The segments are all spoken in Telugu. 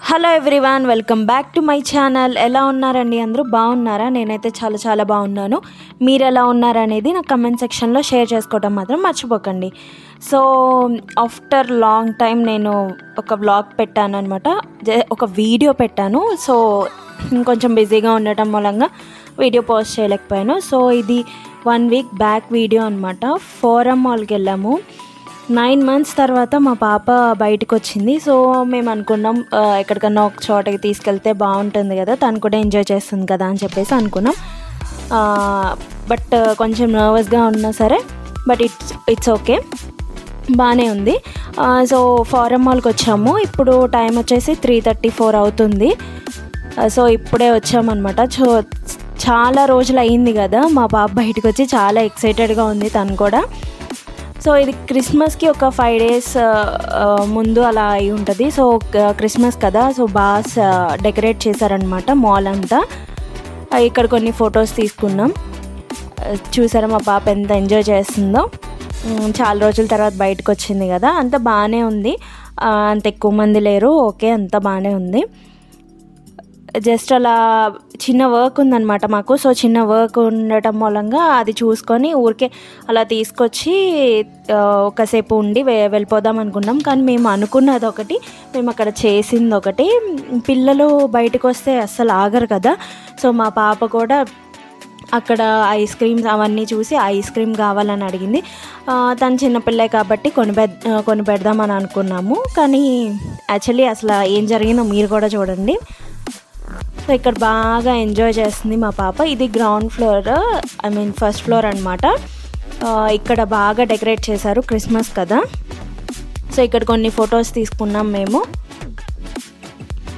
Hello everyone, welcome back to my channel. ఎలా ఉన్నారండి? అందరూ బాగున్నారా? నేనైతే చాలా బాగున్నాను. మీరు ఎలా ఉన్నారనేది నా కమెంట్ సెక్షన్లో షేర్ చేసుకోవడం మాత్రం మర్చిపోకండి. సో ఆఫ్టర్ లాంగ్ టైం నేను ఒక వ్లాగ్ పెట్టాను అనమాట, ఒక వీడియో పెట్టాను. సో ఇంకొంచెం బిజీగా ఉండటం మూలంగా వీడియో పోస్ట్ చేయలేకపోయాను. సో ఇది 1 వీక్ బ్యాక్ వీడియో అనమాట. ఫోరం మాల్కి వెళ్ళాము. 9 months తర్వాత మా పాప బయటకు వచ్చింది. సో మేము అనుకున్నాం ఎక్కడికన్నా ఒక చోటకి తీసుకెళ్తే బాగుంటుంది కదా, తను కూడా ఎంజాయ్ చేస్తుంది కదా అని చెప్పేసి అనుకున్నాం. బట్ కొంచెం నర్వస్గా ఉన్నా సరే, బట్ ఇట్స్ ఓకే, బాగానే ఉంది. సో ఫోరం మాల్కి వచ్చాము. ఇప్పుడు టైం వచ్చేసి 3:34 అవుతుంది. సో ఇప్పుడే వచ్చామన్నమాట. చాలా రోజులు అయింది కదా మా పాప బయటకు వచ్చి, చాలా ఎక్సైటెడ్గా ఉంది తను కూడా. సో ఇది క్రిస్మస్కి ఒక 5 days ముందు అలా అయి ఉంటుంది. సో క్రిస్మస్ కదా, సో బాగా డెకరేట్ చేశారనమాట మాల్ అంతా. ఇక్కడ కొన్ని ఫొటోస్ తీసుకున్నాం. చూసారా మా పాప ఎంత ఎంజాయ్ చేస్తుందో. చాలా రోజుల తర్వాత బయటకు వచ్చింది కదా, అంత బాగానే ఉంది. అంత ఎక్కువ మంది లేరు, ఓకే, అంత బాగానే ఉంది. జస్ట్ అలా చిన్న వర్క్ ఉందన్నమాట మాకు. సో చిన్న వర్క్ ఉండటం మూలంగా అది చూసుకొని ఊరికే అలా తీసుకొచ్చి ఒకసేపు ఉండి వెళ్ళిపోదాం అనుకున్నాం. కానీ మేము అనుకున్నది ఒకటి, మేము అక్కడ చేసింది ఒకటి. పిల్లలు బయటకు వస్తే అస్సలు ఆగరు కదా. సో మా పాప కూడా అక్కడ ఐస్ క్రీమ్స్ అవన్నీ చూసి ఐస్ క్రీమ్ కావాలని అడిగింది. తను చిన్నపిల్లే కాబట్టి కొని పెడదామని అనుకున్నాము. కానీ యాక్చువల్లీ అసలు ఏం జరిగిందో మీరు కూడా చూడండి. సో ఇక్కడ బాగా ఎంజాయ్ చేస్తుంది మా పాప. ఇది గ్రౌండ్ ఫ్లోర్, ఫస్ట్ ఫ్లోర్ అనమాట. ఇక్కడ బాగా డెకరేట్ చేశారు, క్రిస్మస్ కదా. సో ఇక్కడ కొన్ని ఫొటోస్ తీసుకున్నాం మేము.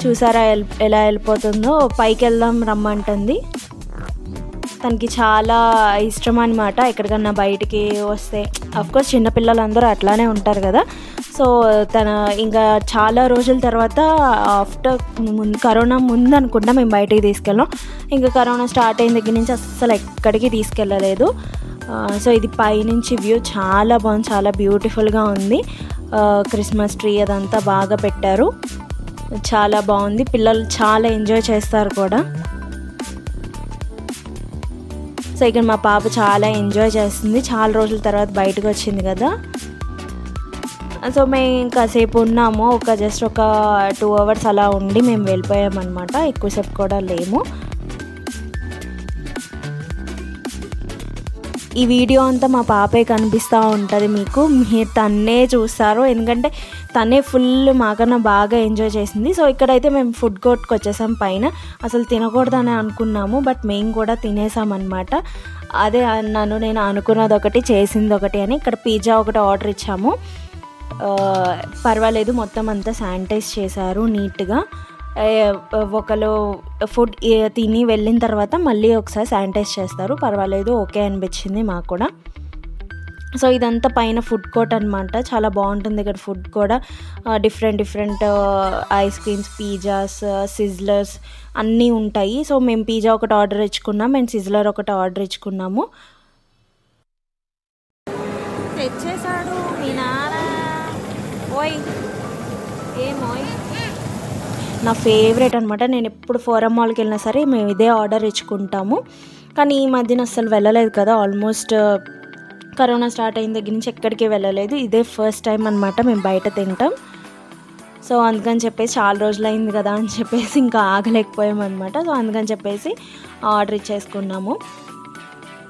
చూసారా ఎలా వెళ్ళిపోతుందో, పైకి వెళ్దాం రమ్మంటుంది. తనకి చాలా ఇష్టం అనమాట ఎక్కడికన్నా బయటికి వస్తే. అఫ్కోర్స్ చిన్నపిల్లలందరూ అట్లానే ఉంటారు కదా. సో తన ఇంకా చాలా రోజుల తర్వాత ఆఫ్టర్ కరోనా ముందు అనుకుంటా మేము బయటికి తీసుకెళ్ళాం. ఇంకా కరోనా స్టార్ట్ అయిన దగ్గర నుంచి అస్సలు ఎక్కడికి తీసుకెళ్ళలేదు. సో ఇది పైనుంచి వ్యూ చాలా బాగుంది, చాలా బ్యూటిఫుల్గా ఉంది. క్రిస్మస్ ట్రీ అదంతా బాగా పెట్టారు, చాలా బాగుంది. పిల్లలు చాలా ఎంజాయ్ చేస్తారు కూడా. సో ఇక్కడ మా పాప చాలా ఎంజాయ్ చేస్తుంది, చాలా రోజుల తర్వాత బయటకు వచ్చింది కదా. సో మేము కాసేపు ఉన్నాము, జస్ట్ ఒక 2 hours అలా ఉండి మేము వెళ్ళిపోయామన్నమాట. ఎక్కువసేపు కూడా లేము. ఈ వీడియో అంతా మా పాపే కనిపిస్తూ ఉంటుంది మీకు, మీరు తన్నే చూస్తారు, ఎందుకంటే తనే ఫుల్ మాకన్నా బాగా ఎంజాయ్ చేసింది. సో ఇక్కడైతే మేము ఫుడ్ కోర్ట్కి వచ్చేసాం. పైన అసలు తినకూడదని అనుకున్నాము, బట్ మేము కూడా తినేసామన్నమాట. అదే అన్నాను, నేను అనుకున్నది ఒకటి చేసింది ఒకటి అని. ఇక్కడ పిజ్జా ఒకటి ఆర్డర్ ఇచ్చాము. పర్వాలేదు, మొత్తం అంతా శానిటైజ్ చేశారు నీట్గా. ఒకరు ఫుడ్ తిని వెళ్ళిన తర్వాత మళ్ళీ ఒకసారి శానిటైజ్ చేస్తారు. పర్వాలేదు, ఓకే అనిపించింది మాకు కూడా. సో ఇదంతా పైన ఫుడ్ కోర్ట్ అనమాట, చాలా బాగుంటుంది ఇక్కడ. ఫుడ్ కూడా different ice creams, pizzas, sizzlers అన్నీ ఉంటాయి. సో మేము పిజ్జా ఒకటి ఆర్డర్ ఇచ్చుకున్నాం అండ్ సిజ్లర్ ఒకటి ఆర్డర్ ఇచ్చుకున్నాము. తెచ్చేసాడు మీ నాన్న. ఓయ్ ఏమోయ్, నా ఫేవరెట్ అనమాట. నేను ఎప్పుడు ఫోరం మాల్కి వెళ్ళినా సరే మేము ఇదే ఆర్డర్ ఇచ్చుకుంటాము. కానీ ఈ మధ్యన అస్సలు వెళ్ళలేదు కదా, ఆల్మోస్ట్ కరోనా స్టార్ట్ అయిన దగ్గర నుంచి ఎక్కడికి వెళ్ళలేదు. ఇదే ఫస్ట్ టైం అనమాట మేము బయట తింటాం. సో అందుకని చెప్పేసి చాలా రోజులు అయింది కదా అని చెప్పేసి ఇంకా ఆగలేకపోయామన్నమాట. సో అందుకని చెప్పేసి ఆర్డర్ ఇచ్చేసుకున్నాము.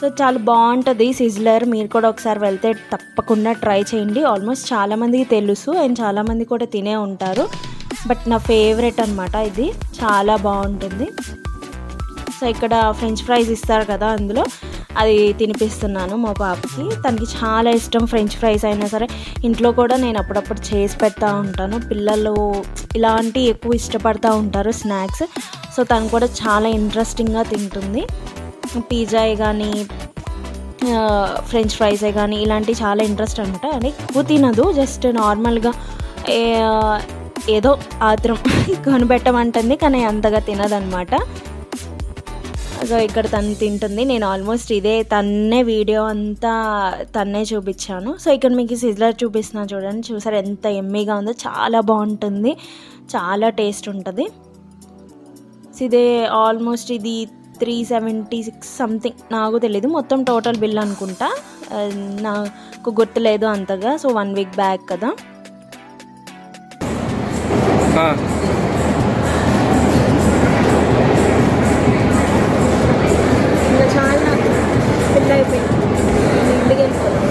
సో చాలా బాగుంటుంది సిజ్లర్. మీరు కూడా ఒకసారి వెళ్తే తప్పకుండా ట్రై చేయండి. ఆల్మోస్ట్ చాలామందికి తెలుసు అండ్ చాలామంది కూడా తినే ఉంటారు, బట్ నా ఫేవరెట్ అనమాట ఇది, చాలా బాగుంటుంది. సో ఇక్కడ ఫ్రెంచ్ ఫ్రైస్ ఇస్తారు కదా, అందులో అది తినిపిస్తున్నాను మా పాపకి. తనకి చాలా ఇష్టం ఫ్రెంచ్ ఫ్రైస్. అయినా సరే ఇంట్లో కూడా నేను అప్పుడప్పుడు చేసి పెడతా ఉంటాను. పిల్లలు ఇలాంటి ఎక్కువ ఇష్టపడతా ఉంటారు స్నాక్స్. సో తను కూడా చాలా ఇంట్రెస్టింగ్గా తింటుంది. పిజ్జా కానీ ఫ్రెంచ్ ఫ్రైసే కానీ ఇలాంటివి చాలా ఇంట్రెస్ట్ అనమాట. అని ఎక్కువ తినదు, జస్ట్ నార్మల్గా ఏదో ఆత్రం కొనిపెట్టమంటుంది, కానీ అంతగా తినదనమాట. సో ఇక్కడ తను తింటుంది. నేను ఆల్మోస్ట్ ఇదే తన్నే వీడియో అంతా తన్నే చూపించాను. సో ఇక్కడ మీకు సిజ్లర్ చూపిస్తున్నాను చూడండి. చూసారు ఎంత ఎమ్మీగా ఉందో, చాలా బాగుంటుంది, చాలా టేస్ట్ ఉంటుంది. సో ఇదే ఆల్మోస్ట్ ఇది 376 సంథింగ్, నాకు తెలీదు మొత్తం టోటల్ బిల్ అనుకుంటా, నాకు గుర్తులేదు అంతగా. సో 1 వీక్ బ్యాక్ కదా. చాలా ఫిల్ అయిపోయింది, ఇంటికి వెళ్ళిపోతాం.